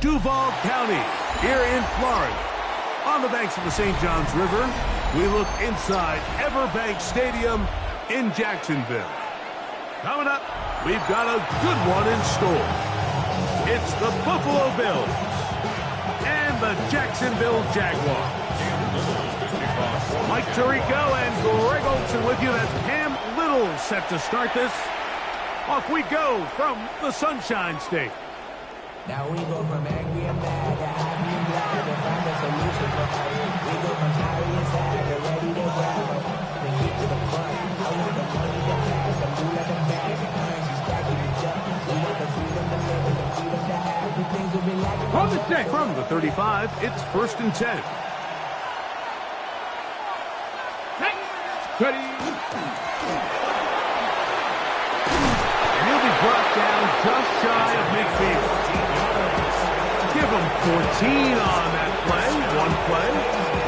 Duval County, here in Florida. On the banks of the St. Johns River, we look inside Everbank Stadium in Jacksonville. Coming up, we've got a good one in store. It's the Buffalo Bills and the Jacksonville Jaguars. Mike Tirico and Greg Olson with you. That's Cam Little set to start this. Off we go from the Sunshine State. Now we go from angry and mad to happy and glad to find a solution for it. We go from tired and sad to ready to grab up and get to the front. I want the money to pass, the food like a bag, the currency stacking it up. We want the freedom to live and the freedom to have the things we've been lacking. On the check from the 35, it's 1st and 10. Ready. And he'll be brought down just shy of midfield. Give him 14 on that play,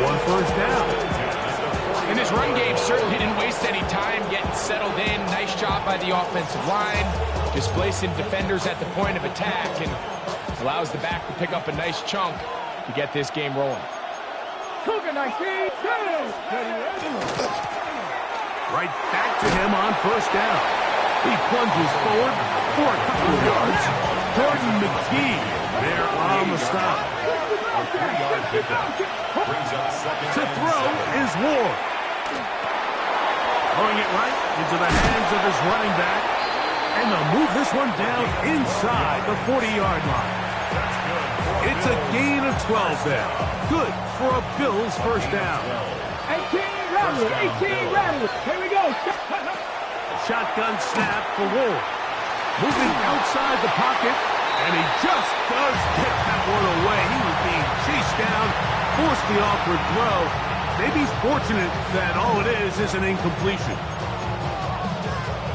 one first down. And this run game certainly didn't waste any time getting settled in. Nice job by the offensive line, displacing defenders at the point of attack, and allows the back to pick up a nice chunk to get this game rolling. Cougar 19, Right back to him on first down. He plunges forward for a couple of yards. Jordan McGee there on the stop. To throw is Ward. Throwing it right into the hands of his running back. And they'll move this one down inside the 40-yard line. It's a gain of 12 there. Good for a Bills first down. 18 rattlers. Here we go. Shotgun snap for Ward. Moving outside the pocket, and he just does get that one away. He was being chased down, forced the awkward throw. Maybe he's fortunate that all it is an incompletion.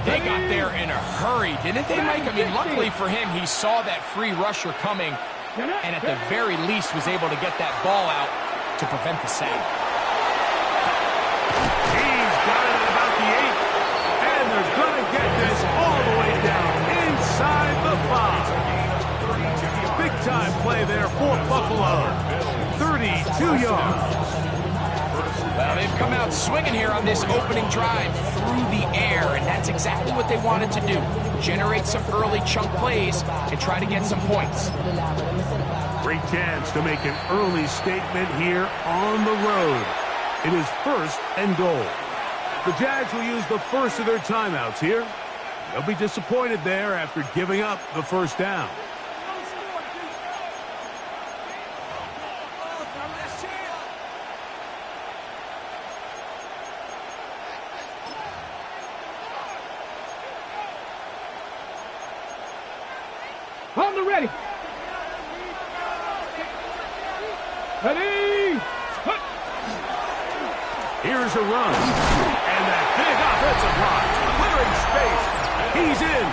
They got there in a hurry, didn't they, Mike? I mean, luckily for him, he saw that free rusher coming, and at the very least was able to get that ball out to prevent the sack. He's got it at about the 8, and they're going to get this all the way down inside the 5. Big-time play there for Buffalo. 32 yards. Well, they've come out swinging here on this opening drive through the air, and that's exactly what they wanted to do. Generate some early chunk plays and try to get some points. Great chance to make an early statement here on the road. It is 1st and goal. The Jags will use the first of their timeouts here. They'll be disappointed there after giving up the first down. On the ready. Ready. Here's a run. And that big offensive line clearing space. He's in.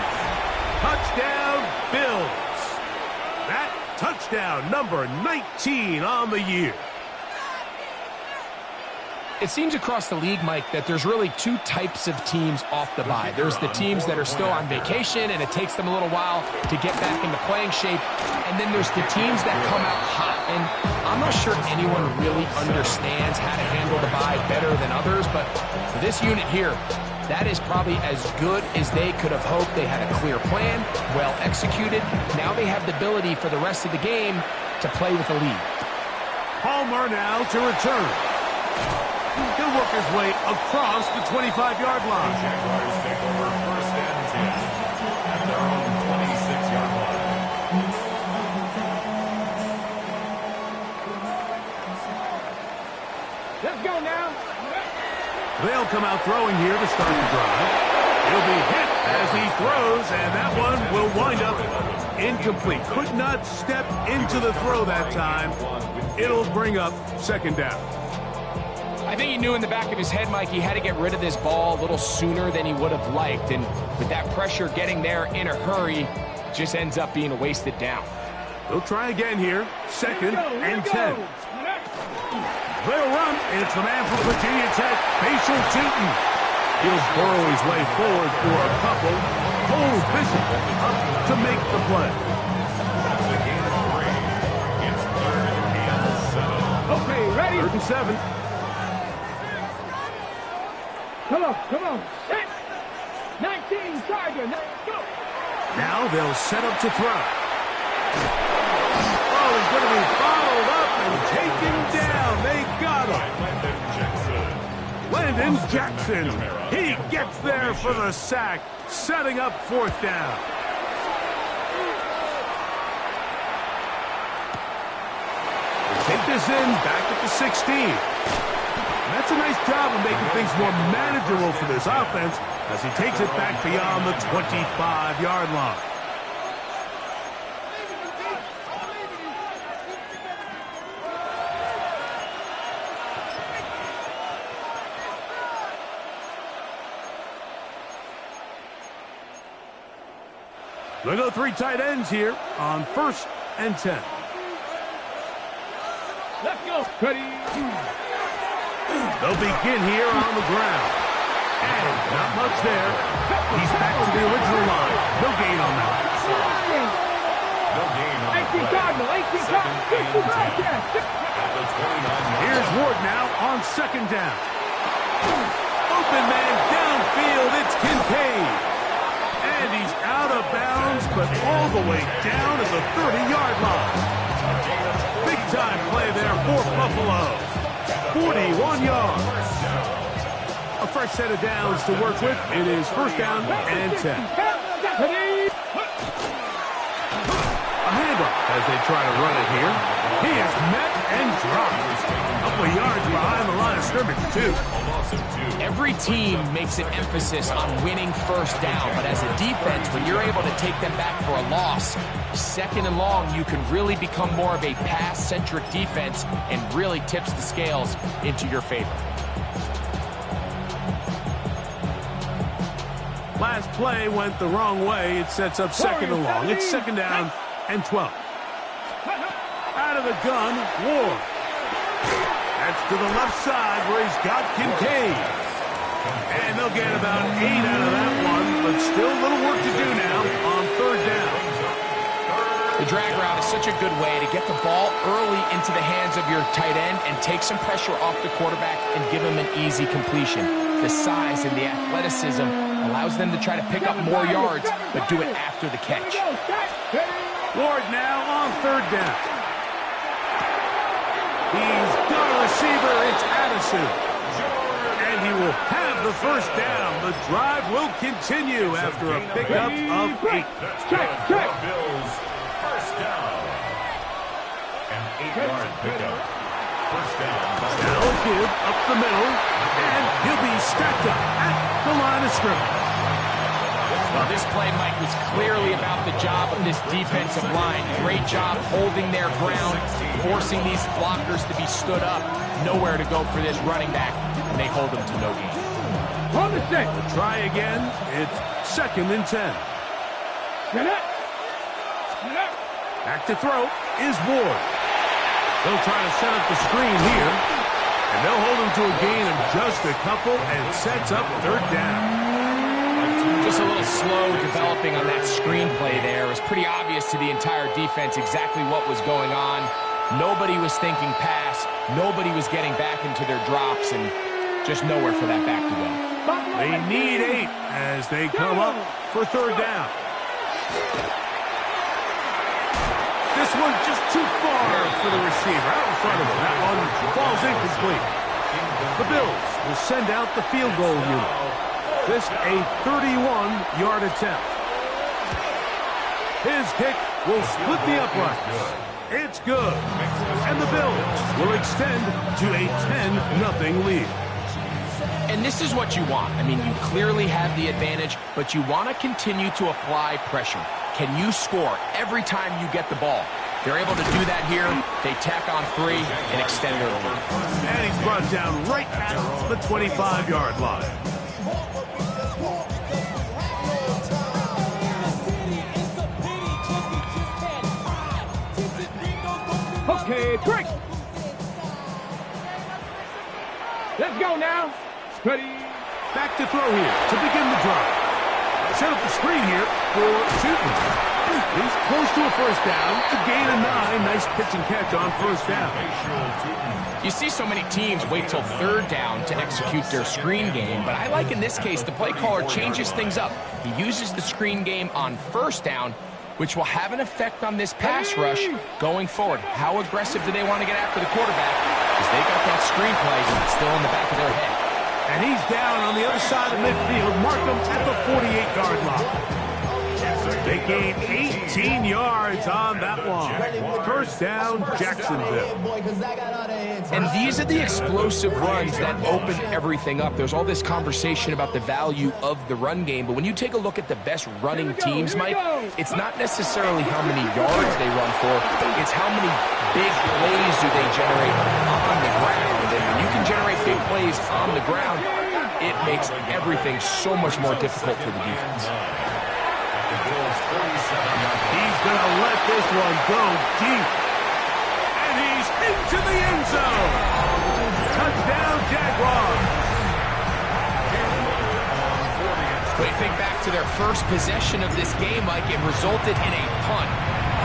Touchdown, Bills. That touchdown, number 19 on the year. It seems across the league, Mike, that there's really two types of teams off the bye. There's the teams that are still on vacation, and it takes them a little while to get back into playing shape. And then there's the teams that come out hot. And I'm not sure anyone really understands how to handle the bye better than others, but for this unit here, that is probably as good as they could have hoped. They had a clear plan, well executed. Now they have the ability for the rest of the game to play with a lead. Palmer now to return. He'll work his way across the 25-yard line. Jaguars take over 1st and 10 at their own 26-yard line. Let's go now. They'll come out throwing here to start the drive. He'll be hit as he throws, and that one will wind up incomplete. Could not step into the throw that time. It'll bring up 2nd down. I think he knew in the back of his head, Mike, he had to get rid of this ball a little sooner than he would have liked. And with that pressure getting there in a hurry, just ends up being a wasted down. They'll try again here. 2nd and 10. They'll run. It's the man from Virginia Tech, Bashal Tootin. He'll burrow his way forward for a couple. Cole Bishop up to make the play. 3rd and 7. Come on. Set. 19, Charger. Go. Now they'll set up to throw. Oh, he's going to be followed up and taken down. They got him. Landon Jackson. He gets there for the sack, setting up 4th down. Take this in, back at the 16. And that's a nice job of making things more manageable for this offense as he takes it back beyond the 25-yard line. They'll go 3 tight ends here on 1st and 10. Let's go. Ready. They'll begin here on the ground. And not much there. He's back to the original line. No gain on that. No gain on 18 Cardinal. 18 Cardinal. Here's Ward now on 2nd down. Open man downfield. It's Kincaid. And he's out of bounds, but all the way down at the 30-yard line. Big time play there for Buffalo. 41 yards. A fresh set of downs to work with. It is 1st down and 10. A handoff as they try to run it here. He is met and dropped. A couple of yards behind the line of scrimmage, too. Every team makes an emphasis on winning 1st down, but as a defense, when you're able to take them back for a loss, 2nd and long, you can really become more of a pass-centric defense and really tips the scales into your favor. Last play went the wrong way. It sets up 2nd and long. It's 2nd down and 12. Out of the gun, Ward. That's to the left side where he's got Kincaid. And they'll get about 8 out of that one, but still a little work to do now on 3rd down. The drag route is such a good way to get the ball early into the hands of your tight end and take some pressure off the quarterback and give him an easy completion. The size and the athleticism allows them to try to pick up more yards, but do it after the catch. Ward now on 3rd down. He's got a receiver. It's Addison. And he will have the 1st down. The drive will continue after a pickup of 8. Check. Bills, 1st down. An 8-yard pickup. 1st down. Now give up the middle. And he'll be stacked up at the line of scrimmage. Well, this play, Mike, was clearly about the job of this defensive line. Great job holding their ground, forcing these blockers to be stood up. Nowhere to go for this running back, and they hold them to no gain. On the set. We'll try again. It's 2nd and 10. Get up. Back to throw is Ward. They'll try to set up the screen here. And they'll hold him to a gain of just a couple and sets up 3rd down. Just a little slow developing on that screenplay there. It was pretty obvious to the entire defense exactly what was going on. Nobody was thinking pass. Nobody was getting back into their drops, and just nowhere for that back to go. They need 8 as they come up for 3rd down. This one just too far for the receiver. Out in front of him. That one falls incomplete. The Bills will send out the field goal unit. This a 31-yard attempt. His kick will split the uprights. It's good. And the Bills will extend to a 10-0 lead. And this is what you want. I mean, you clearly have the advantage, but you want to continue to apply pressure. Can you score every time you get the ball? They're able to do that here. They tack on 3 and extend their lead. And he's brought down right at the 25-yard line. Okay, trick. Let's go now. Ready. Back to throw here to begin the drive. Set up the screen here for Newton. He's close to a first down. It's a gain of 9. Nice pitch and catch on first down. You see so many teams wait till third down to execute their screen game, but I like in this case the play caller changes things up. He uses the screen game on first down, which will have an effect on this pass rush going forward. How aggressive do they want to get after the quarterback? Because they got that screen play still in the back of their head. And he's down on the other side of midfield. Mark him at the 48-yard line. They gain 18 yards on that one. First down, Jacksonville. And these are the explosive runs that open everything up. There's all this conversation about the value of the run game, but when you take a look at the best running teams, Mike, it's not necessarily how many yards they run for, it's how many big plays do they generate on the ground. And when you can generate big plays on the ground, it makes everything so much more difficult for the defense. He's going to let this one go deep. And he's into the end zone. Touchdown, Jaguars. We think back to their first possession of this game, Mike. It resulted in a punt.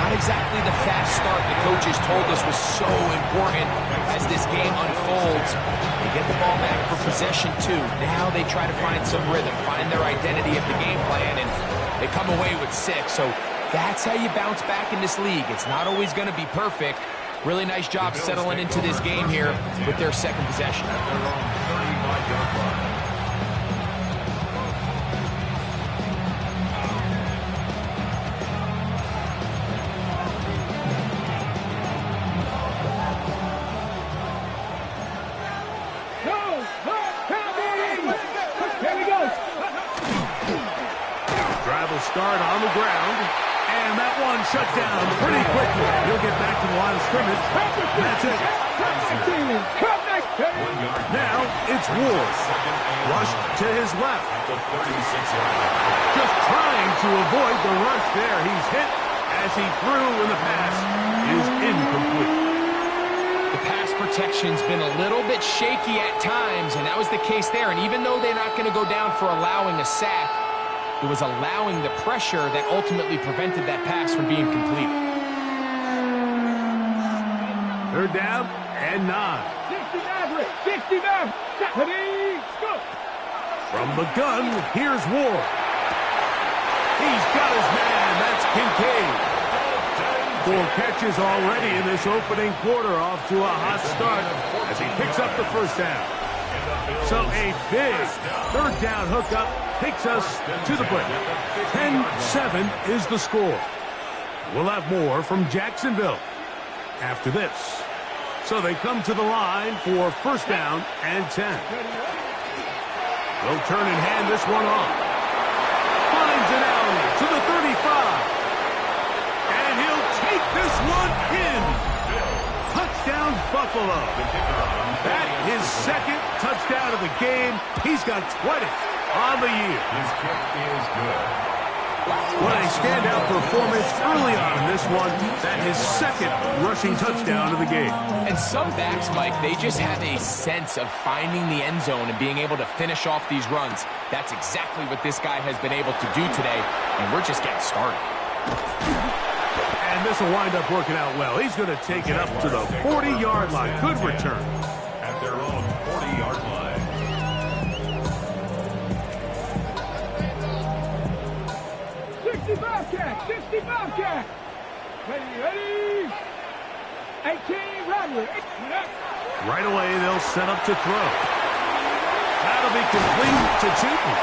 Not exactly the fast start the coaches told us was so important as this game unfolds. They get the ball back for possession 2. Now they try to find some rhythm, find their identity of the game plan, and they come away with 6. So that's how you bounce back in this league. It's not always going to be perfect. Really nice job settling into this game here with their second possession. Start on the ground, and that one shut down pretty quickly. He'll get back to the line of scrimmage. That's it. Now it's Ward. Rushed to his left. Just trying to avoid the rush there. He's hit as he threw, and the pass is incomplete. The pass protection's been a little bit shaky at times, and that was the case there. And even though they're not going to go down for allowing a sack, it was allowing the pressure that ultimately prevented that pass from being completed. Third down and 9. 69. From the gun, here's Ward. He's got his man. That's Kincaid. 4 catches already in this opening quarter, off to a hot start as he picks up the first down. So a big third down hookup takes us to the break. 10-7 is the score. We'll have more from Jacksonville after this. So they come to the line for first down and 10. They'll turn and hand this one off. Finds an alley to the 35. And he'll take this one in. Touchdown, Buffalo. That his second touchdown of the game. He's got 20 on the year. His kick is good. What a standout performance early on in this one. That his second rushing touchdown of the game. And some backs, Mike, they just have a sense of finding the end zone and being able to finish off these runs. That's exactly what this guy has been able to do today, and we're just getting started. And this will wind up working out well. He's going to take it up to the 40-yard line. Good return. At their own 40-yard line. 65 catch. Ready. 18, Rodley. Right away, they'll set up to throw. That'll be complete to Tootin.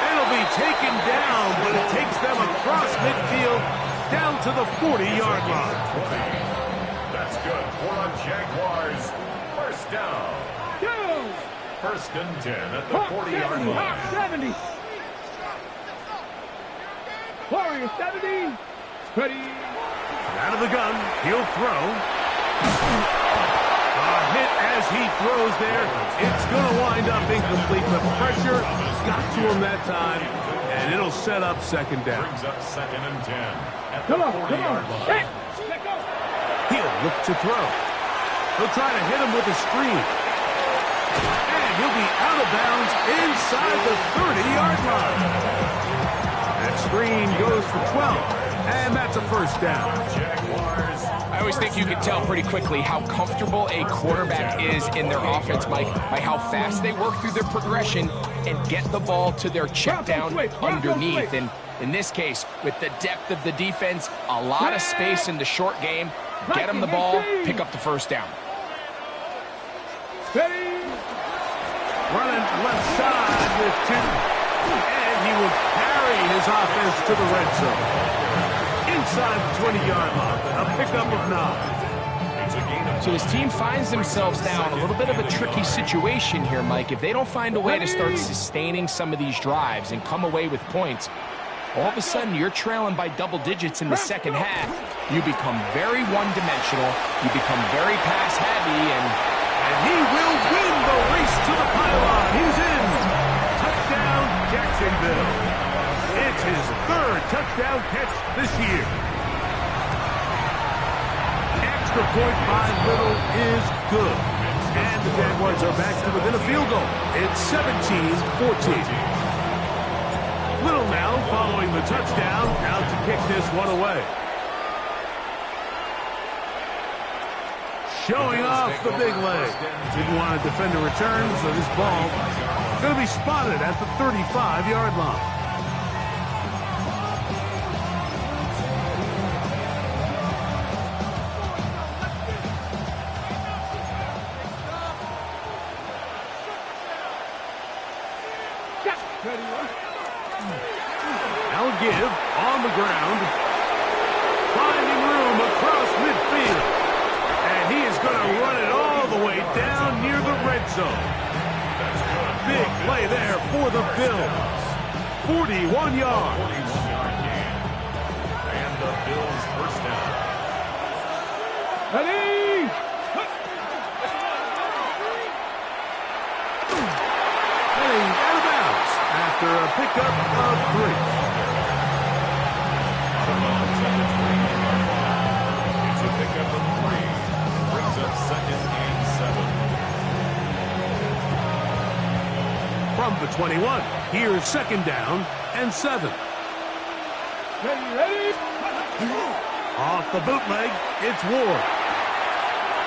It'll be taken down, but it takes them across midfield down to the 40-yard line. That's good for a Jaguars first down. First and 10 at the 40-yard line. 70. Warrior 70. Ready. Out of the gun, he'll throw. A hit as he throws there. It's going to wind up incomplete. The pressure got to him that time, and it'll set up second down. Brings up second and 10 at the Come on. 40-yard line. Hey. He'll look to throw. He'll try to hit him with a screen. And he'll be out of bounds inside the 30-yard line. That screen goes for 12. And that's a first down. Jaguars. I always think you can tell pretty quickly how comfortable a quarterback is in their offense, Mike, by how fast they work through their progression and get the ball to their check down underneath. And in this case, with the depth of the defense, a lot of space in the short game, get them the ball, pick up the first down. Running left side with two. And he will carry his offense to the red zone. Inside the 20-yard line, a pickup of 9. So his team finds themselves now in a little bit of a tricky situation here, Mike. If they don't find a way to start sustaining some of these drives and come away with points, all of a sudden you're trailing by double digits in the second half. You become very one-dimensional. You become very pass-heavy, and he will win the race to the pylon. He's in. Touchdown, Jacksonville. It's his third touchdown catch this year. Extra point by Little is good. And the Jaguars are back to within a field goal. It's 17-14. Little now following the touchdown, out to kick this one away. Showing off the big leg. Didn't want to defend a return, so this ball going to be spotted at the 35-yard line. Now give on the ground. Finding room across midfield. And he is going to run it all the way down near the red zone. Big play there for the Bills. 41 yards. 41-yard gain. And the Bills first down. Ready? And he's out of bounds after a pickup of 3. It's a pickup of 3. Brings up second and 7. From the 21, here's second down and 7. Ready? Off the bootleg, it's Ward.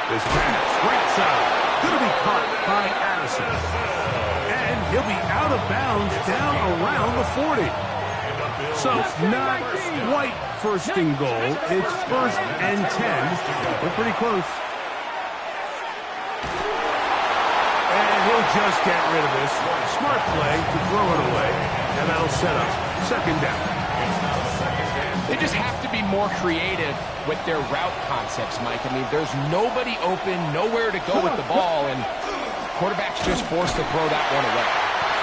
This pass, right side, going to be caught by Addison. And he'll be out of bounds down around the 40. So not quite first and goal. It's first and 10. We're pretty close. And he'll just get rid of this. Smart play to throw it away. And that'll set up second down. they just have to be more creative with their route concepts, Mike. I mean, there's nobody open, nowhere to go with the ball, and quarterback's just forced to throw that one away.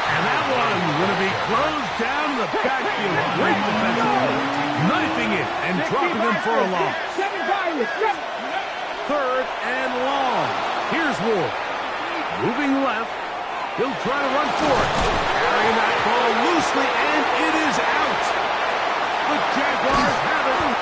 And that one going to be closed down in the backfield. Great defensive play. Knifing it and dropping him for a loss. Third and long. Here's Ward. Moving left. He'll try to run for it. Carrying that ball loosely, and it is out. The Jaguars have it.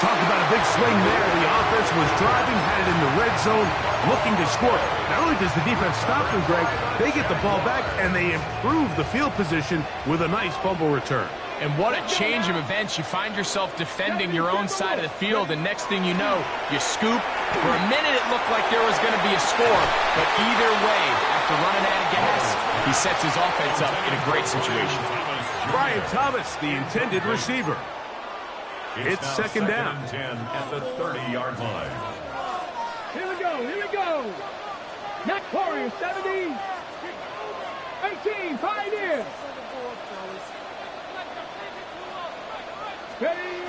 Talk about a big swing there. The offense was driving, had it in the red zone, looking to score. Not only does the defense stop them, Greg, they get the ball back, and they improve the field position with a nice fumble return. And what a change of events. You find yourself defending your own side of the field, and next thing you know, you scoop. For a minute, it looked like there was going to be a score, but either way, after running out of gas, he sets his offense up in a great situation. Brian Thomas, the intended receiver. It's second down. And 10 at the 30-yard line. Here we go. Matt Warrior, 70. 18, Pioneer. Ready?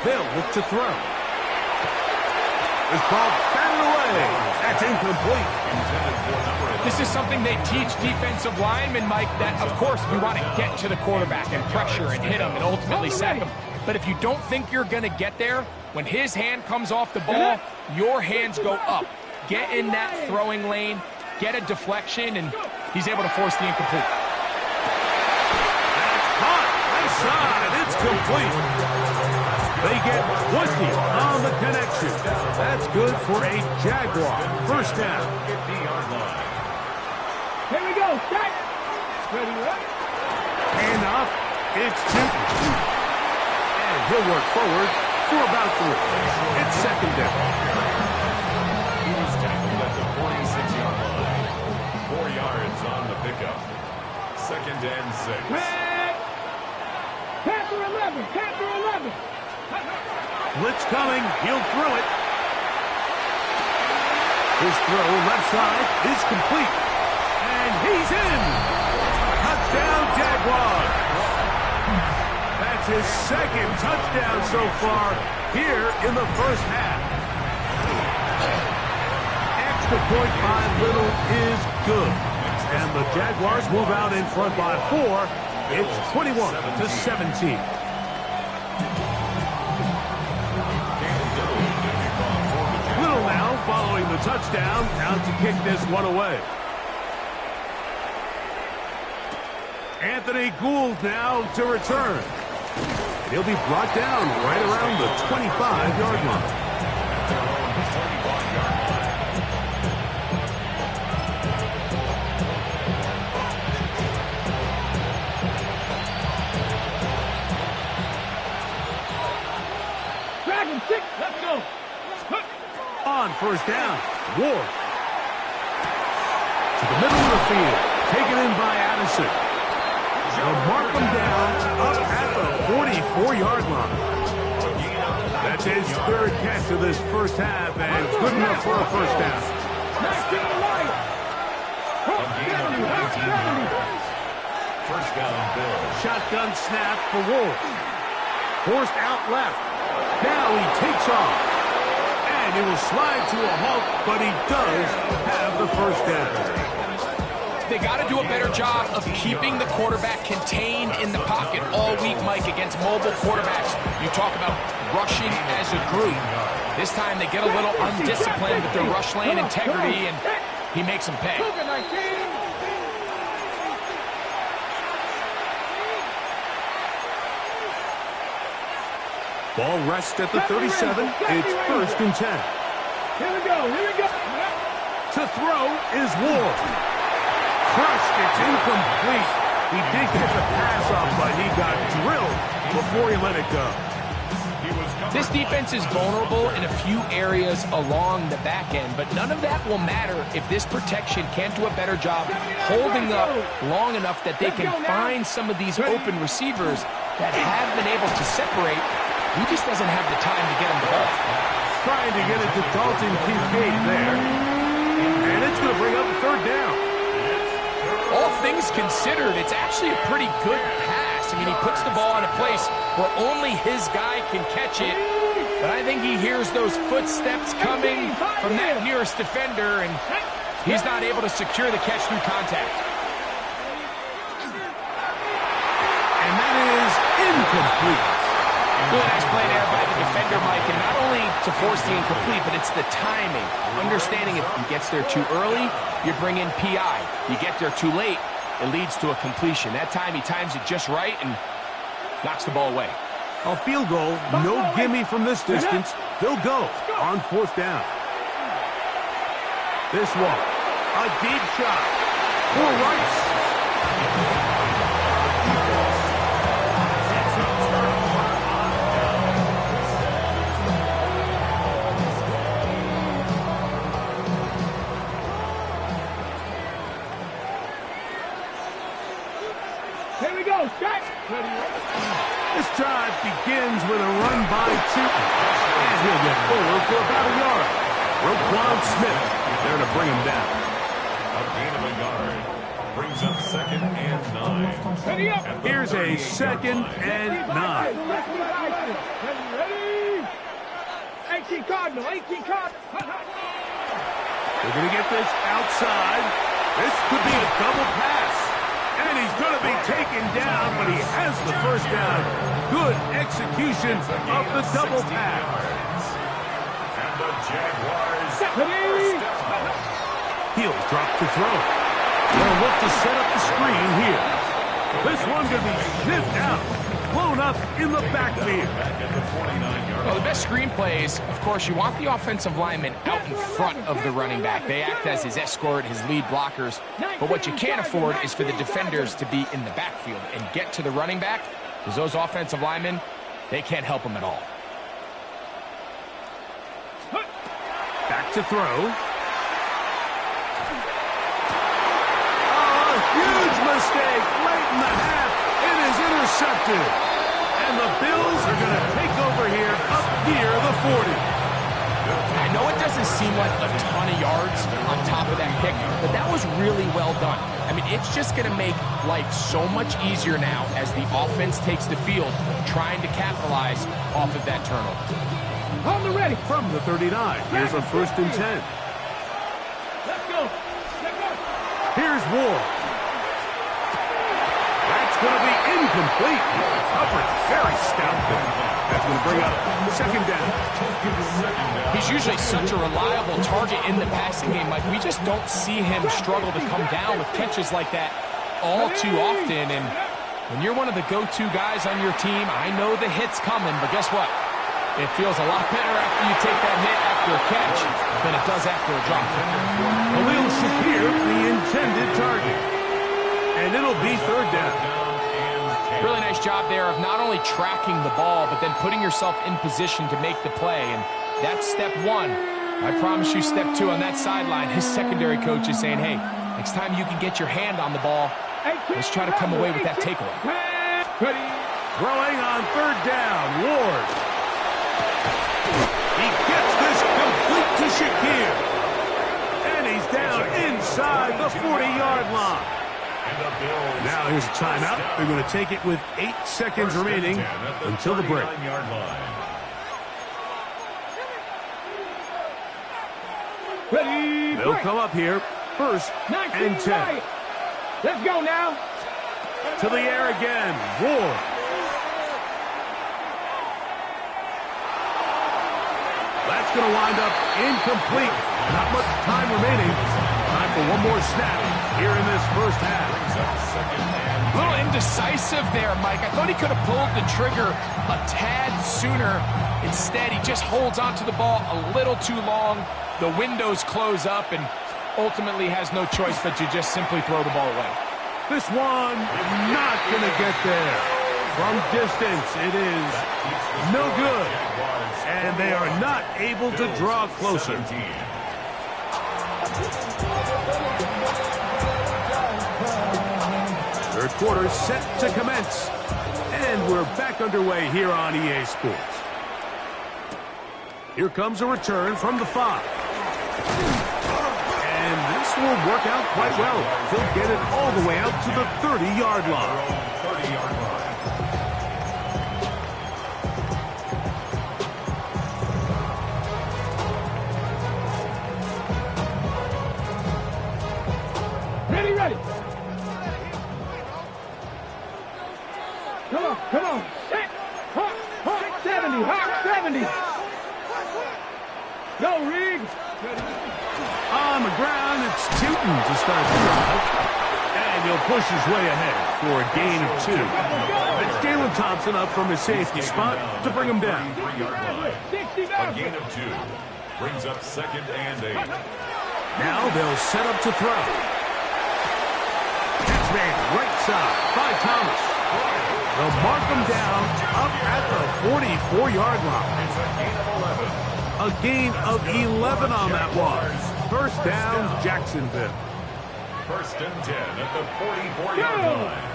They'll look to throw. This ball batted away. That's incomplete. This is something they teach defensive linemen, Mike, that, of course, we want to get to the quarterback and pressure and hit him and ultimately sack him. But if you don't think you're going to get there, when his hand comes off the ball, your hands go up. Get in that throwing lane, get a deflection, and he's able to force the incomplete. That's caught. Nice side. It's complete. They get 20 on the connection. That's good for a Jaguar. First down. 50-yard line. Here we go. Set. Ready? Hand off. It's Newton. And And he'll work forward for about 3. It's second down. He was tackled at the 46-yard line. 4 yards on the pickup. Second and 6. Panther 11. Panther 11. Blitz coming. He'll throw it. His throw left side is complete. And he's in. Touchdown, Jaguars. That's his second touchdown so far here in the first half. Extra point by Little is good. And the Jaguars move out in front by 4. It's 21-17. Little now following the touchdown, out to kick this one away. Anthony Gould now to return. He'll be brought down right around the 25-yard line. Dragon 6. Let's go. On first down, Ward. To the middle of the field, taken in by Addison. They'll mark him down up at the 44-yard line. That's his third catch of this first half, and it's good enough for a first down. First down, Bill. Shotgun snap for Ward. Forced out left. Now he takes off. And he will slide to a halt, but he does have the first down. They got to do a better job of keeping the quarterback contained in the pocket all week, Mike, against mobile quarterbacks. You talk about rushing as a group. This time they get a little undisciplined with their rush lane integrity, and he makes them pay. Ball rests at the 37. It's first and 10. Here we go. Here we go. To throw is Ward. Crushed. It's incomplete. He did get the pass off, but he got drilled before he let it go. This defense is vulnerable in a few areas along the back end, but none of that will matter if this protection can't do a better job holding up long enough that they can find some of these open receivers that have been able to separate. He just doesn't have the time to get him the ball. Trying to get it to Dalton Kincaid there. And it's going to bring up a third down. All things considered, it's actually a pretty good pass. I mean, he puts the ball in a place where only his guy can catch it. But I think he hears those footsteps coming from that nearest defender, and he's not able to secure the catch through contact. And that is incomplete. Really nice play there by the defender, Mike, and not only to force the incomplete, but it's the timing. Understanding if he gets there too early, you bring in PI. You get there too late, it leads to a completion. That time he times it just right and knocks the ball away. A field goal, no gimme from this distance. They'll go on fourth down. This one, a deep shot for Rice. Here we go. Start. This drive begins with a run by Tootin. And he'll get forward for about a yard. Roquan Smith there to bring him down. A gain of a yard brings up second and 9. Ready up. Here's a second and 9. Ready. 18 Cardinal. 18 Cardinal. They're going to get this outside. This could be a double pass. And he's going to be taken down, but he has the first down. Good execution of the double pass. And the Jaguars Ready. He'll drop to throw. They'll look to set up the screen here. This one going to be sniffed out. Blown up in the backfield. Well, the best screen plays, of course, you want the offensive lineman out in front of the running back. They act as his escort, his lead blockers. But what you can't afford is for the defenders to be in the backfield and get to the running back, because those offensive linemen, they can't help him at all. Back to throw. Oh, a huge mistake late in the half. It is intercepted. And the Bills are going to take over here up near the 40. I know it doesn't seem like a ton of yards on top of that pick, but that was really well done. I mean, it's just going to make life so much easier now as the offense takes the field, trying to capitalize off of that turnover. On the ready. From the 39, here's a 1st and 10. Let's go. Let's go. Here's Ward. That's going to be incomplete. Coverage very stout. That's going to bring up 2nd down. He's usually such a reliable target in the passing game. Like, we just don't see him struggle to come down with catches like that all too often. And when you're one of the go-to guys on your team, I know the hit's coming, but guess what? It feels a lot better after you take that hit after a catch than it does after a drop. Khalil Shakir, the intended target. And it'll be 3rd down. Really nice job there of not only tracking the ball, but then putting yourself in position to make the play. And that's step 1. I promise you step 2 on that sideline. His secondary coach is saying, hey, next time you can get your hand on the ball, let's try to come away with that takeaway. Throwing on 3rd down, Ward. He gets this complete to Shakir. And he's down inside the 40-yard line. Now here's a timeout. They're going to take it with 8 seconds remaining until the break. Ready. They'll come up here 1st and 10. Let's go now. To the air again. Ward. That's going to wind up incomplete. Not much time remaining. Time for one more snap here in this 1st half. A little indecisive there, Mike. I thought he could have pulled the trigger a tad sooner. Instead, he just holds onto the ball a little too long. The windows close up and ultimately has no choice but to just simply throw the ball away. This one not going to get there. From distance, it is no good. And they are not able to draw closer. 3rd quarter set to commence. And we're back underway here on EA Sports. Here comes a return from the 5. And this will work out quite well. He'll get it all the way out to the 30-yard line. Ready. Come on. Set. Hawk 70. Hawk 70. Go, Riggs. On the ground, it's Tootin to start the drive. And he'll push his way ahead for a gain of 2. That's Jalen Thompson up from his safety spot to bring him down. A gain of 2. Brings up 2nd and 8. Now they'll set up to throw. Catch made right side by Thomas. They'll mark him down up at the 44-yard line. It's a gain of 11. A gain of 11 on that one. 1st down, Jacksonville. 1st and 10 at the 44-yard line.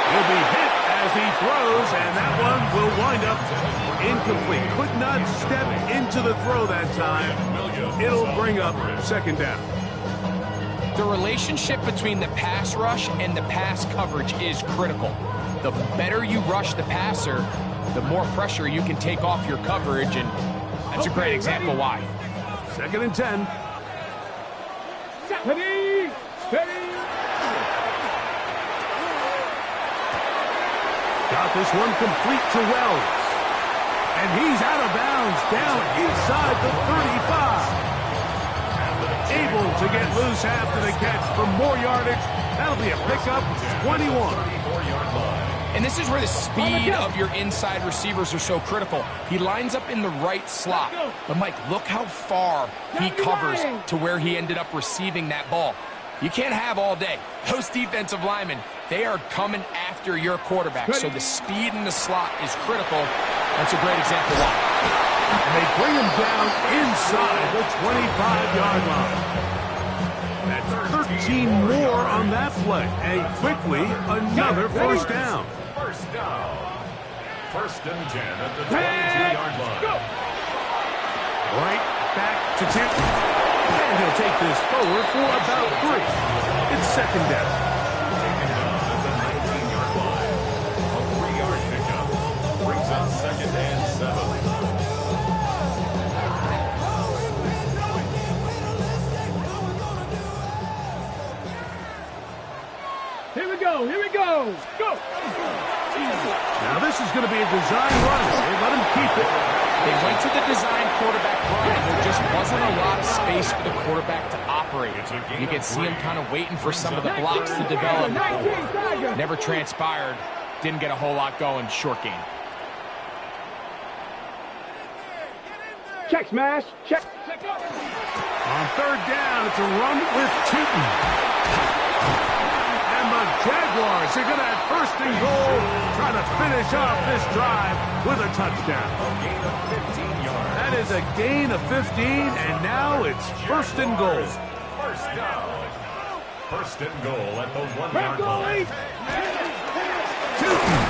He'll be hit as he throws, and that one will wind up incomplete. Could not step into the throw that time. It'll bring up 2nd down. The relationship between the pass rush and the pass coverage is critical. The better you rush the passer, the more pressure you can take off your coverage, and that's a great example why. 2nd and 10. Ready. Got this one complete to Wells. And he's out of bounds down inside the 35. Able to get loose after the catch for more yardage. That'll be a pickup, 21. And this is where the speed of your inside receivers are so critical. He lines up in the right slot. But, Mike, look how far he covers to where he ended up receiving that ball. You can't have all day. Those defensive linemen, they are coming after your quarterback. So the speed in the slot is critical. That's a great example why. And they bring him down inside the 25-yard line. That's 13 more on that play. And quickly, another first down. First down. First and 10 at the 22-yard line. Right back to Tipton. And he'll take this forward for about 3. It's second down. Taken down at the 19-yard line. A 3-yard pickup. Brings up second and 7. Here we go. Here we go. Go. Now this is going to be a design run. They let him keep it. They went to the design quarterback run, and there just wasn't a lot of space for the quarterback to operate. You could see him kind of waiting for some of the blocks to develop. Never transpired. Didn't get a whole lot going. Short game. Check smash. Check. On third down, it's a run with Tipton. And the Jaguars are going to have first and goal, trying to finish off this drive with a touchdown. A gain of 15 yards. That is a gain of 15, and now it's first and goal. First down. First and goal at the 1-yard line. Tipton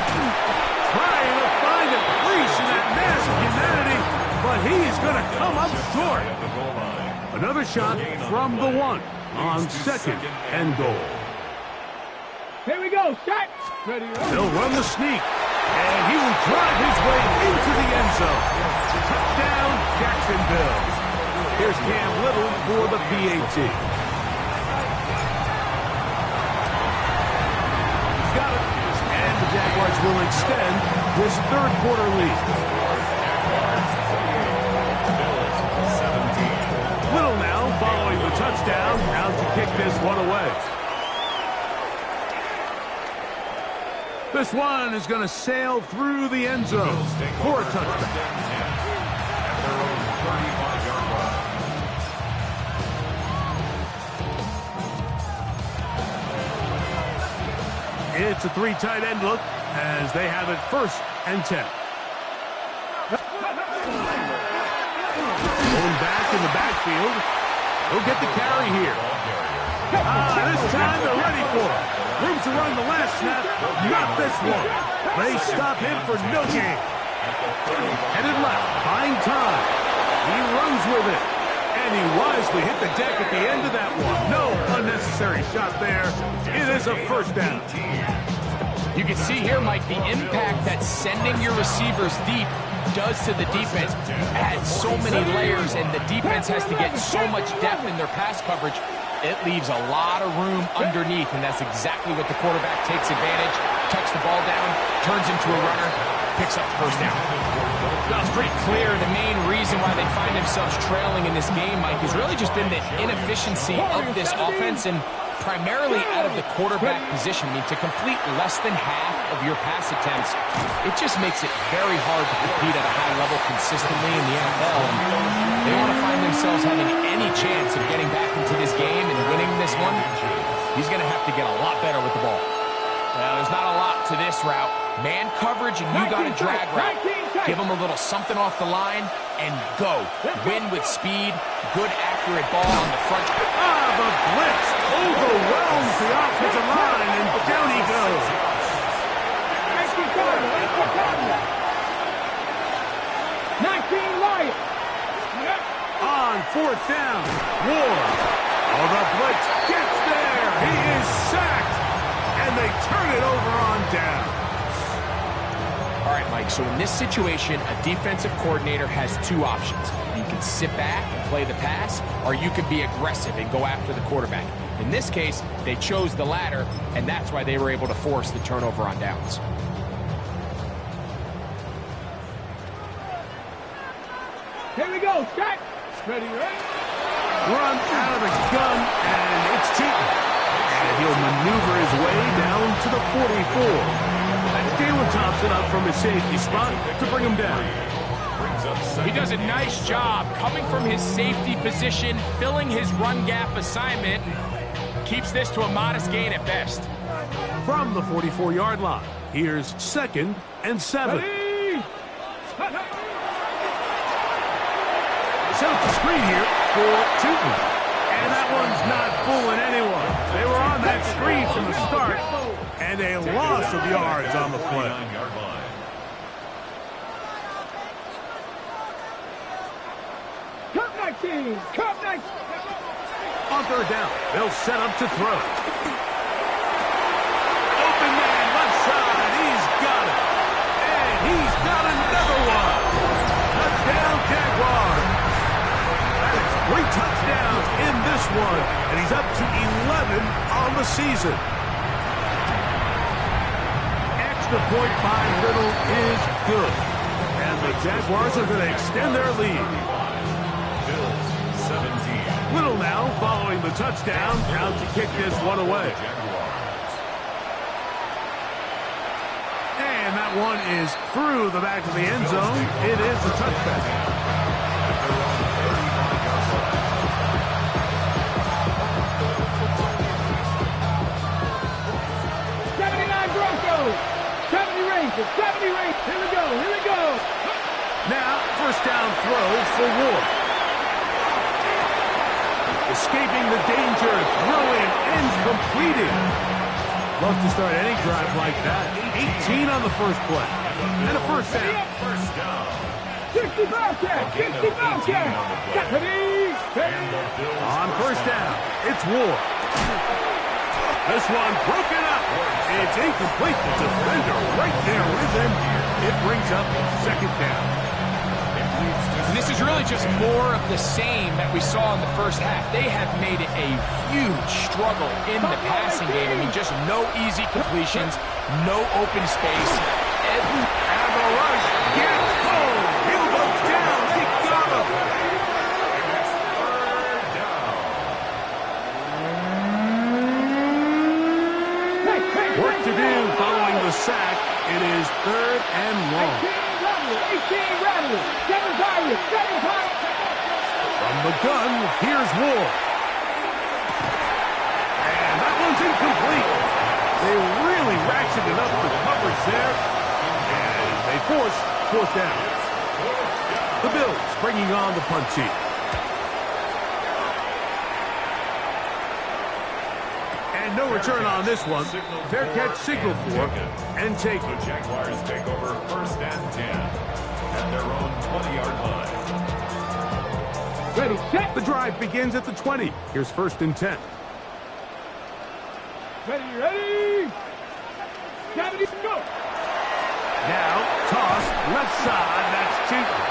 trying to find a crease in that mass of humanity, but he's going to come up short. At the goal line. Another shot from the 1 on second and goal. Here we go. Set. Ready. He'll run the sneak, and he will drive his way into the end zone. Touchdown, Jacksonville. Here's Cam Little for the PAT. He's got it, and the Jaguars will extend this third quarter lead. Little now following the touchdown, out to kick this one away. This one is going to sail through the end zone for a touchdown. It's a 3 tight end look as they have it first and 10. Going back in the backfield. He'll get the carry here. This time they're ready for it. Room to run the last snap, not this one. They stop him for no gain. Headed left, buying time. He runs with it. And he wisely hit the deck at the end of that one. No unnecessary shot there. It is a first down. You can see here, Mike, the impact that sending your receivers deep does to the defense. Adds so many layers, and the defense has to get so much depth in their pass coverage. It leaves a lot of room underneath, and that's exactly what the quarterback takes advantage. Tucks the ball down, turns into a runner, picks up the first down. Well, it's pretty clear the main reason why they find themselves trailing in this game, Mike, has really just been the inefficiency of this offense and primarily out of the quarterback position. I mean, to complete less than half of your pass attempts, it just makes it very hard to compete at a high level consistently in the NFL. And they want to find themselves having any chance of getting back into this game and winning this one. He's going to have to get a lot better with the ball. Well, there's not a lot to this route. Man coverage, and you got a drag route. Give him a little something off the line and go. Win with speed, good accurate ball on the front. The blitz overwhelms the offensive line, and down he goes. 19 Lions. On fourth down, Ward. Oh, the blitz gets there. He is sacked, and they turn it over on down. All right, Mike, so in this situation, a defensive coordinator has 2 options. You can sit back and play the pass, or you can be aggressive and go after the quarterback. In this case, they chose the latter, and that's why they were able to force the turnover on downs. Here we go. Set. Ready, ready. Run out of the gun, and it's Cheaton. And he'll maneuver his way down to the 44. And Jalen Thompson up from his safety spot to bring him down. He does a nice job coming from his safety position, filling his run gap assignment, keeps this to a modest gain at best. From the 44-yard line, here's 2nd and 7. Set up the screen here for Tootin. And that one's not fooling anyone. They were on that screen from the start, and a loss of yards on the play. Cup 19! Cup 19! On 3rd down, they'll set up to throw. Open man, left side, he's got it. And he's got another one. Touchdown, Jaguars. That is 3 touchdowns in this one, and he's up to 11 on the season. Extra point by Little is good. And the Jaguars are going to extend their lead. Bills 17. Little now following the touchdown, out to kick this one away. And that one is through the back of the end zone. It is a touchback. 79 Broncos! 70 Rangers! 70 Rangers! Here we go! Here we go! Now, 1st down throw for Ward. Escaping the danger, throwing and completing. Love to start any drive like that. 18 on the first play. And a 1st down. 60 Bobcat! 60 Bobcat! On 1st down, it's Ward. This one broken up. It's incomplete. The defender right there with him. It brings up 2nd down. And this is really just more of the same that we saw in the first half. They have made it a huge struggle in the passing game. I mean, just no easy completions, no open space. And the rush gets home. Hill goes down. He got him. Work to do following the sack. It is 3rd and long. 18 Rattler! 7 Tigers! 7 Tigers! From the gun, here's Ward. And that one's incomplete. They really ratcheted up the coverage there. And they force 4th down. The Bills bringing on the punt team. And no return on this one. Fair catch signal for and take it. The Jaguars take over 1st and 10 at their own 20-yard line. Ready, set! The drive begins at the 20. Here's 1st and 10. Ready! 70, go! Now, tossed left side. That's Tootin.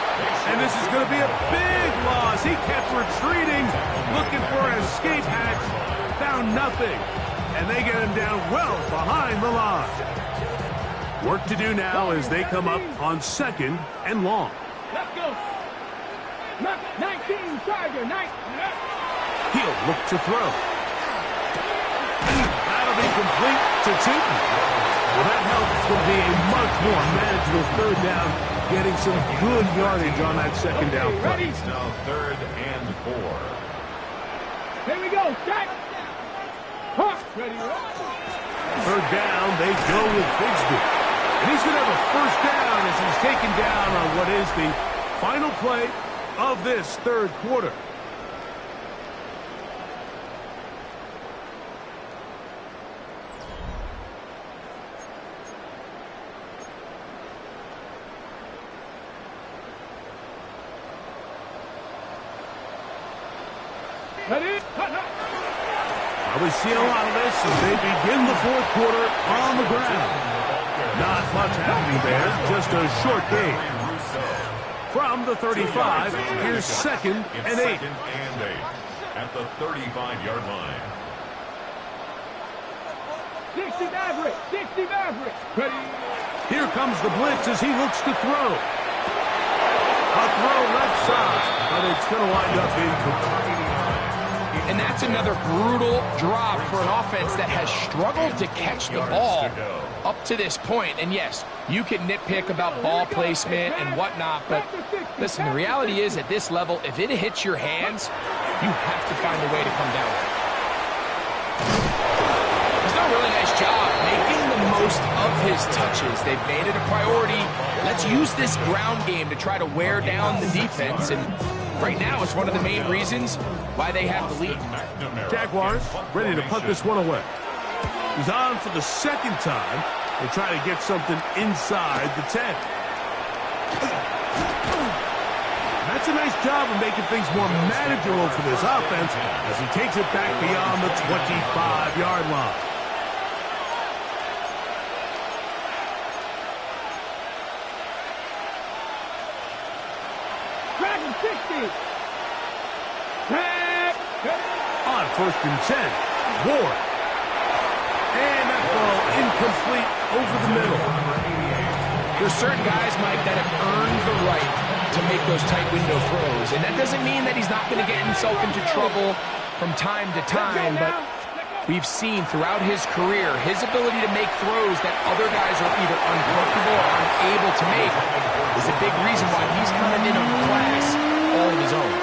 And this is going to be a big loss. He kept retreating, looking for an escape hatch. Found nothing. And they get him down well behind the line. Work to do now as they come up on 2nd and long. Let's go! 19 Tiger! 19! He'll look to throw. That'll be complete to Tootin. Well, that helps to be a much more manageable 3rd down, getting some good yardage on that 2nd down play. It's now 3rd and 4. Here we go! Set! Ready, 3rd down, they go with Bigsby. And he's going to have a 1st down as he's taken down on what is the final play of this 3rd quarter. Ready? We see a lot of this as they begin the 4th quarter on the ground. Not much happening there, just a short game. From the 35, here's 2nd and 8. 2nd and 8 at the 35-yard line. 60 Maverick! 60 Maverick! Ready? Here comes the blitz as he looks to throw. A throw left side, but it's going to wind up incomplete. And that's another brutal drop for an offense that has struggled to catch the ball up to this point. And yes, you can nitpick about ball placement and whatnot, but listen, the reality is at this level, if it hits your hands, you have to find a way to come down. these touches. They've made it a priority. Let's use this ground game to try to wear down the defense. And right now, it's one of the main reasons why they have the lead. Jaguars ready to put this one away. He's on for the second time. They try to get something inside the 10. That's a nice job of making things more manageable for this offense as he takes it back beyond the 25-yard line. Dragon 60. On 1st and 10, Ward. And that ball incomplete over the middle. There's certain guys, Mike, that have earned the right to make those tight window throws. And that doesn't mean that he's not going to get himself into trouble from time to time, but we've seen throughout his career his ability to make throws that other guys are either uncomfortable or unable to make is a big reason why he's kind of in a class all of his own.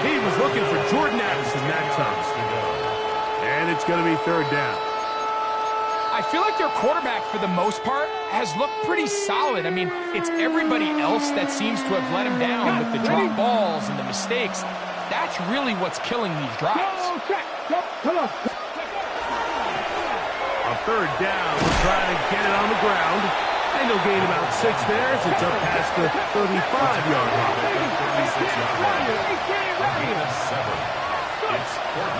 He was looking for Jordan Addison that time. And it's going to be 3rd down. I feel like their quarterback, for the most part, has looked pretty solid. I mean, it's everybody else that seems to have let him down with the drop balls and the mistakes. That's really what's killing these drives. Come on. On 3rd down, we're trying to get it on the ground. And he'll gain about 6 there as it's up past the 35-yard line.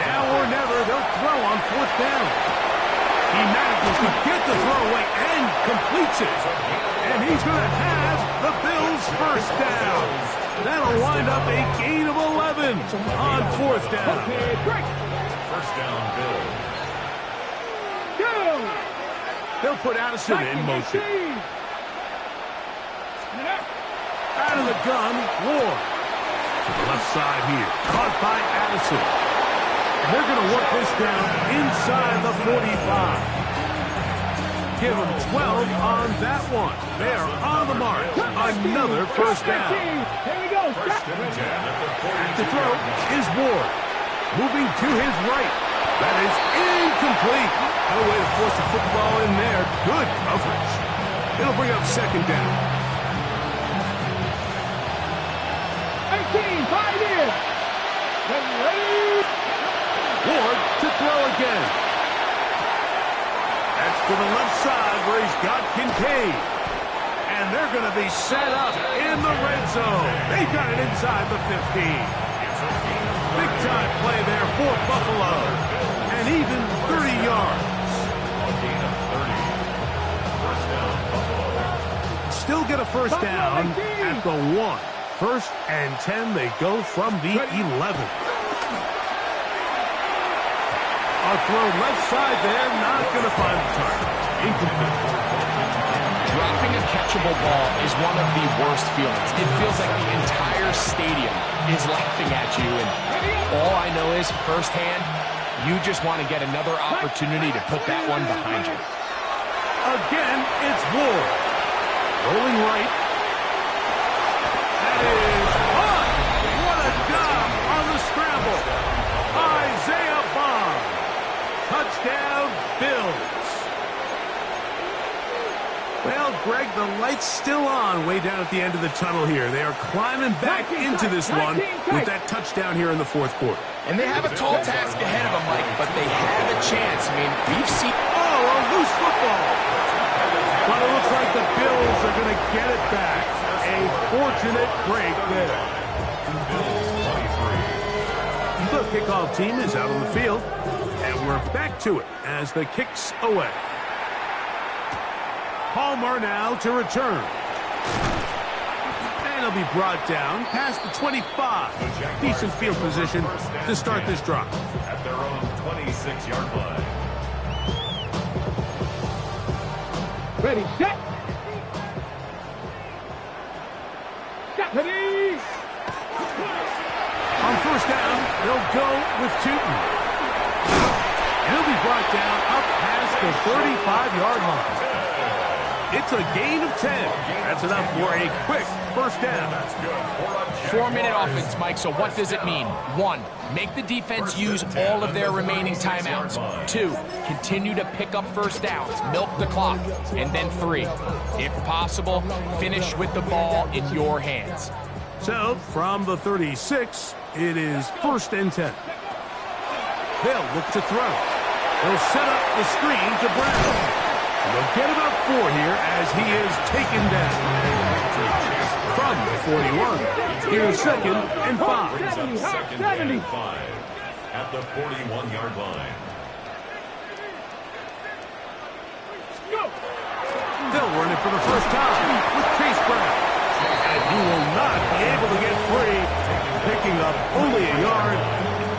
Now or never, they'll throw on 4th down. He manages to get the throw away and completes it. And he's going to have the Bills' 1st down. That'll wind up a gain of 11 on 4th down. 1st down, Bills. They'll put Addison in motion. Out of the gun, Ward. To the left side here. Caught by Addison. And they're going to work this down inside the 45. Give them 12 on that one. They are on the mark. Another 1st down. Here we go. 1st and 10 at the 42. At the throw is Ward. Moving to his right. That is incomplete. What a way to force the football in there. Good coverage. It'll bring up 2nd down. 18, 5 in. Ward to throw again. That's to the left side where he's got Kincaid. And they're going to be set up in the red zone. They got it inside the 15. Big time play there for Buffalo. And even 30 yards. A gain of 30. 1st down, Buffalo. Still get a 1st down at the 1. 1st and 10, they go from the 11. A throw left side there, not going to find the target. Incomplete. Dropping a catchable ball is one of the worst feelings. It feels like the entire stadium is laughing at you, and all I know is firsthand, you just want to get another opportunity to put that one behind you. Again, it's Ward. Rolling right. That is Bond. What a job on the scramble. Isaiah Bond. Touchdown, Bills. Well, Greg, the light's still on way down at the end of the tunnel here. They are climbing back into this one with that touchdown here in the 4th quarter. And they have a tall task ahead of them, Mike, but they have a chance. I mean, we've seen... Oh, a loose football. But it looks like the Bills are going to get it back. A fortunate break there. The kickoff team is out on the field, and we're back to it as the kick's away. Palmer now to return. And he'll be brought down past the 25. Decent field position to start this drive. At their own 26-yard line. Ready, set. Ready. On 1st down, they'll go with Tootin. And he'll be brought down up past the 35-yard line. It's a gain of 10. That's enough for a quick first down. 4-minute offense, Mike, so what does it mean? 1, make the defense use all of their remaining timeouts. 2, continue to pick up first downs, milk the clock. And then 3, if possible, finish with the ball in your hands. So, from the 36, it is 1st and 10. They'll look to throw. They'll set up the screen to Brown. They'll get about 4 here as he is taken down. From the 41, here's 2nd and 5. Second and 5 at the 41-yard line. They'll run it for the first time with Chase Brown. And he will not be able to get free, picking up only a yard.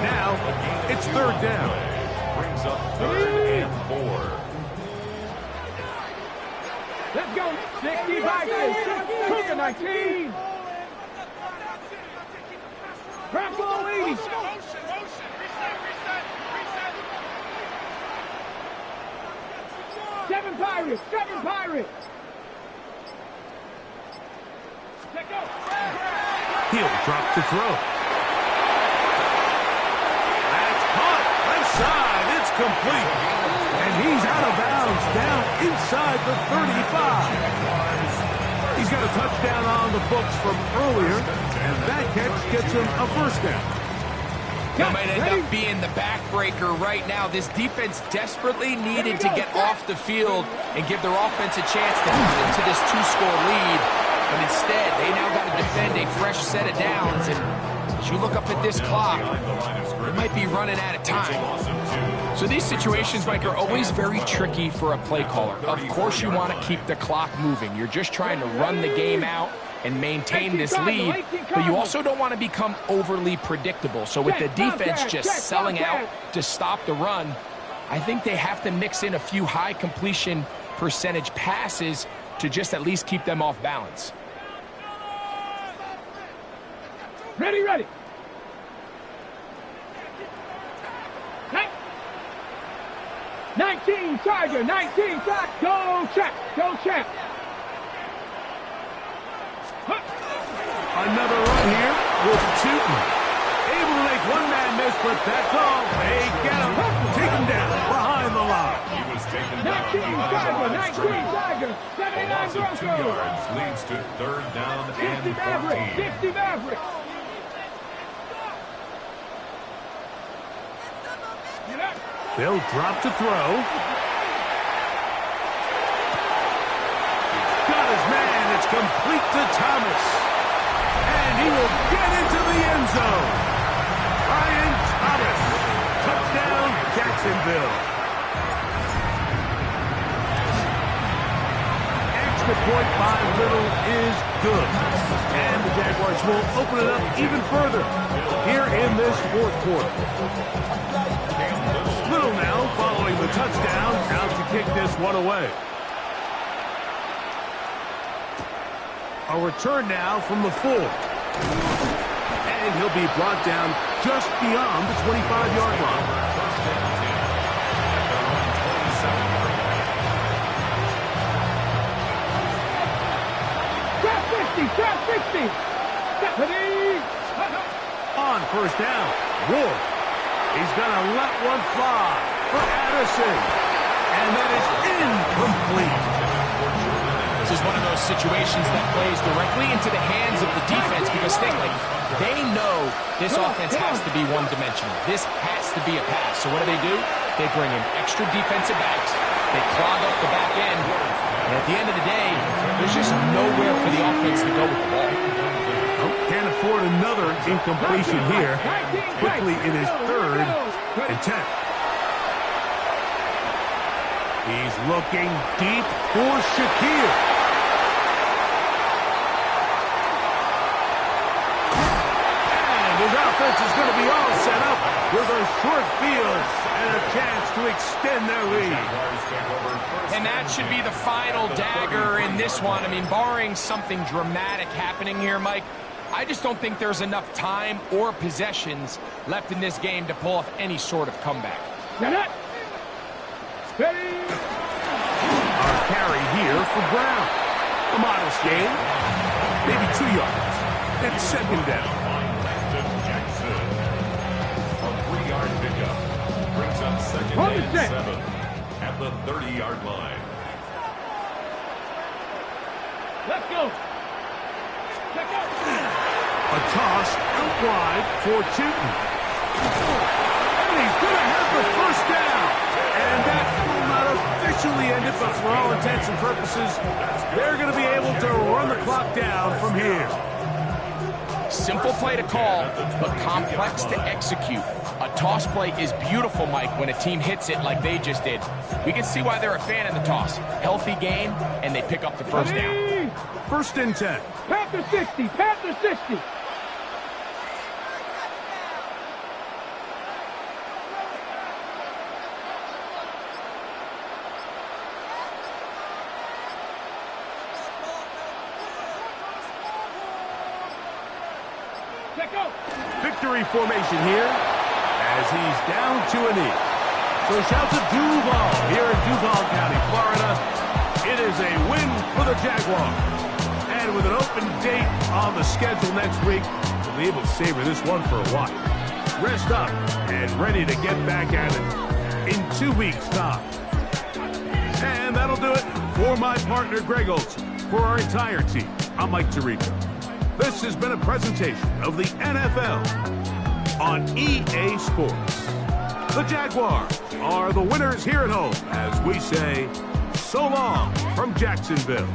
Now, it's 3rd down. Brings up 3rd and 4. Let's go. 65. Cougar 19. Bronco 80. Seven Pirates. He'll drop to throw. That's caught. Left side. It's complete. And he's out of bounds down inside the 35. He's got a touchdown on the books from earlier, and that catch gets him a first down. That might end up being the backbreaker right now. This defense desperately needed to get off the field and give their offense a chance to cut into this 2-score lead. But instead, they now got to defend a fresh set of downs. And as you look up at this clock, they might be running out of time. So these situations, Mike, are always very tricky for a play caller. Of course you want to keep the clock moving. You're just trying to run the game out and maintain this lead, but you also don't want to become overly predictable. So with the defense just selling out to stop the run, I think they have to mix in a few high completion percentage passes to just at least keep them off balance. Ready. 19 Tiger. Go check. Another run here with Tootin. Able to make one man miss, but that's all. They get him. Take him down behind the line. He was taken down behind 19 Tiger. 79 Loss of 2 Broncos. yards leads to 3rd down and 14. 50 Maverick. They'll drop to throw. Got his man. It's complete to Thomas. And he will get into the end zone. Brian Thomas. Touchdown, Jacksonville. Extra point by Little is good. And the Jaguars will open it up even further here in this 4th quarter. Little now following the touchdown, out to kick this one away. A return now from the 4. And he'll be brought down just beyond the 25-yard line. Trap 50. On first down, Ward. He's going to let one fly for Addison. And that is incomplete. This is one of those situations that plays directly into the hands of the defense because they know this offense has to be one-dimensional. This has to be a pass. So what do? They bring in extra defensive backs. They clog up the back end. And at the end of the day, there's just nowhere for the offense to go with the ball. Can't afford another incompletion here. Quickly in his 3rd and 10. He's looking deep for Shakir. And his offense is going to be all set up with a short field and a chance to extend their lead. And that should be the final dagger in this one. I mean, barring something dramatic happening here, Mike, I just don't think there's enough time or possessions left in this game to pull off any sort of comeback. Our carry here yards for Brown. A modest gain. Maybe 2 yards. It's second down. Jackson. A 3-yard pickup. Brings up second Hold and it set. 7 at the 30-yard line. Let's go. Check out. A toss out wide for Chilton. And he's going to have the first down. And that will not officially end it, but for all intents and purposes, they're going to be able to run the clock down from here. Simple play to call, but complex to execute. A toss play is beautiful, Mike, when a team hits it like they just did. We can see why they're a fan of the toss. Healthy game, and they pick up the first down. First and 10. Panther 60. Panther 60. Check out. Victory formation here as he's down to a knee. So shout to Duval here in Duval County, Florida. It is a win for the Jaguars. And with an open date on the schedule next week, we'll be able to savor this one for a while. Rest up and ready to get back at it in 2 weeks' time. And that'll do it for my partner, Greg Olsen. For our entire team, I'm Mike Tirico. This has been a presentation of the NFL on EA Sports. The Jaguars are the winners here at home as we say so long from Jacksonville.